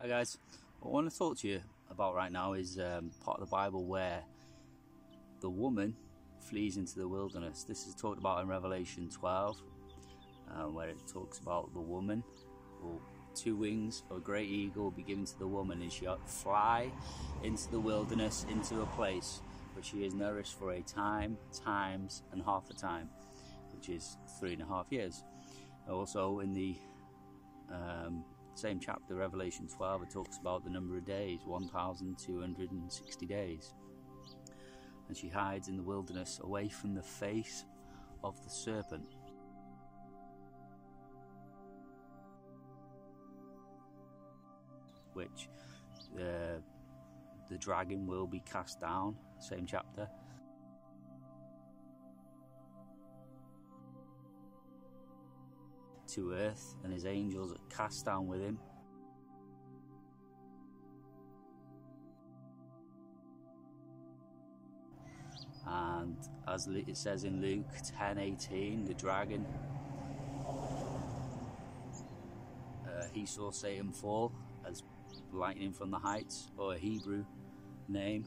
Hi guys, what I want to talk to you about right now is part of the Bible where the woman flees into the wilderness. This is talked about in Revelation 12, where it talks about the woman, or 2 wings of a great eagle will be given to the woman, and she'll fly into the wilderness, into a place where she is nourished for a time, times, and half a time, which is 3.5 years. Also in the same chapter, Revelation 12, it talks about the number of days, 1,260 days. And she hides in the wilderness away from the face of the serpent. Which the dragon will be cast down, same chapter. To earth, and his angels are cast down with him. And as it says in Luke 10:18, the dragon, he saw Satan fall as lightning from the heights, or a Hebrew name,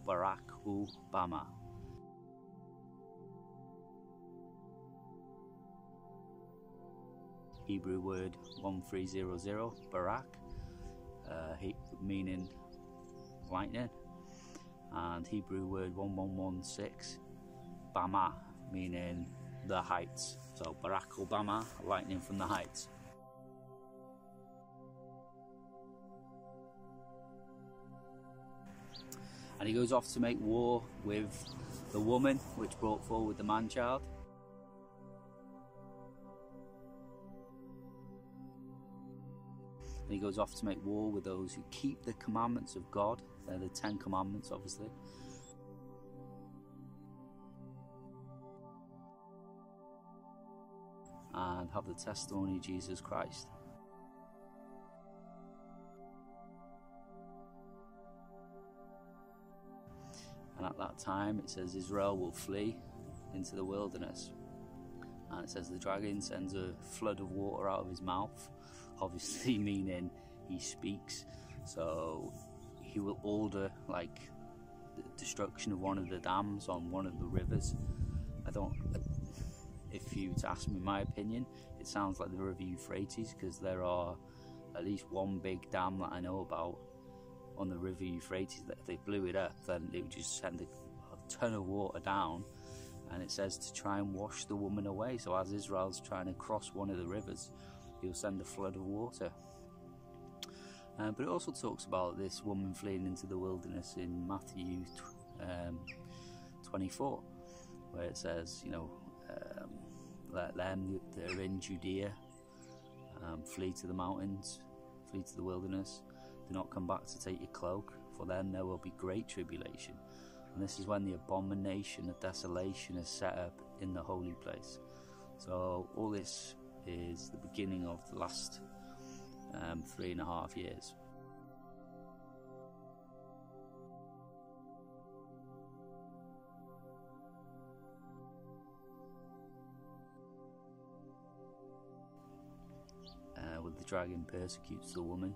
Baraq or Bamah. Hebrew word 1300, Baraq, meaning lightning, and Hebrew word 1116, Bamah, meaning the heights. So Baraq or Bamah, lightning from the heights. And he goes off to make war with the woman which brought forward the man-child. And he goes off to make war with those who keep the commandments of God. They're the 10 commandments, obviously. And have the testimony of Jesus Christ. And at that time it says Israel will flee into the wilderness. And it says the dragon sends a flood of water out of his mouth, obviously meaning he speaks. So he will order like the destruction of one of the dams on one of the rivers. If you to ask me my opinion, it sounds like the river Euphrates, because there are at least one big dam that I know about on the river Euphrates that if they blew it up, then it would just send a ton of water down. And it says to try and wash the woman away. So as Israel's trying to cross one of the rivers, he'll send a flood of water. But it also talks about this woman fleeing into the wilderness in Matthew 24, where it says, let them that are in Judea flee to the mountains, flee to the wilderness. Do not come back to take your cloak, for then there will be great tribulation. And this is when the abomination of desolation is set up in the holy place. So all this is the beginning of the last 3.5 years. With the dragon persecutes the woman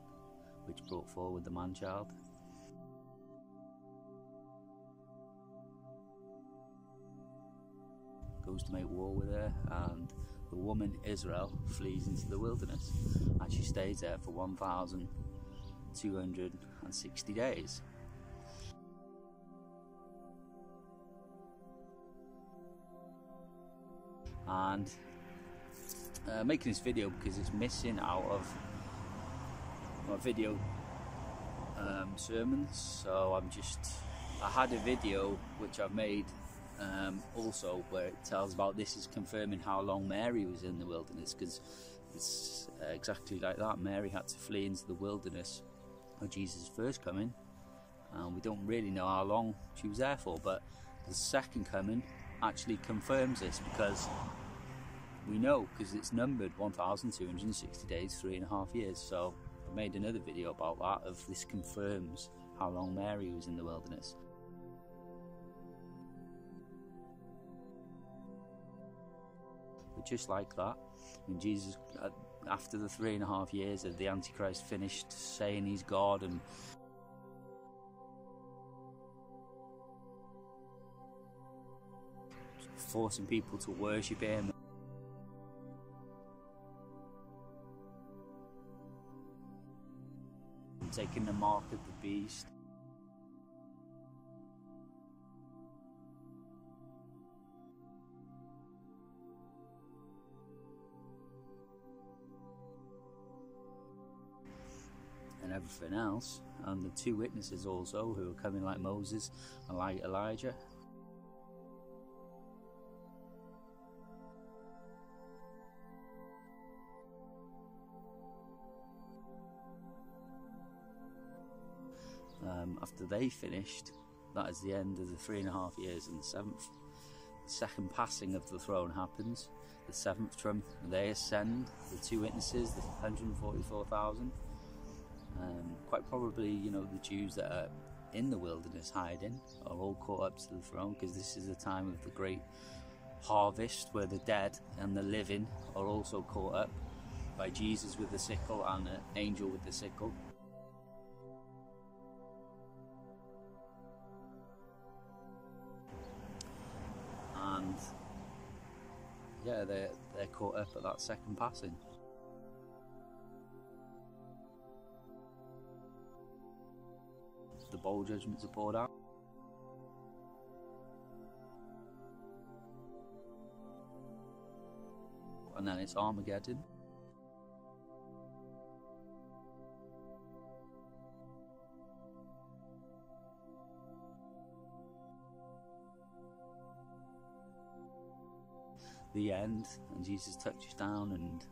which brought forward the man-child. Goes to make war with her, and the woman Israel flees into the wilderness, and she stays there for 1,260 days. And making this video because it's missing out of my video sermons, so I had a video which I've made also where it tells about this is confirming how long Mary was in the wilderness, because it's exactly like that. Mary had to flee into the wilderness of Jesus' first coming, and we don't really know how long she was there for, but the second coming actually confirms this, because we know, because it's numbered 1,260 days, 3.5 years. So I made another video about that, of this confirms how long Mary was in the wilderness. The just like that. When Jesus, after the 3.5 years of the Antichrist finished saying he's God and forcing people to worship him, and taking the mark of the beast, and everything else, and the 2 witnesses also who are coming like Moses and like Elijah. After they finished, that is the end of the 3.5 years, and the second passing of the throne happens. The 7th trump, they ascend, the 2 witnesses, the 144,000. Quite probably, you know, the Jews that are in the wilderness hiding are all caught up to the throne, because this is the time of the great harvest where the dead and the living are also caught up by Jesus with the sickle and an angel with the sickle. And yeah, they're caught up at that second passing. The bowl judgments are poured out. And then it's Armageddon. The end, and Jesus touches down and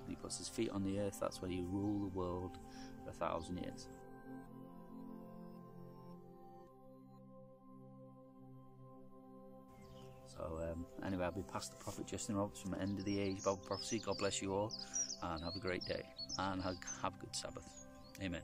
he puts his feet on the earth. That's where you rule the world for 1,000 years. So anyway, I'll be past the prophet Justin Roberts from End of the Age Bible Prophecy. God bless you all, and have a great day, and have a good Sabbath. Amen.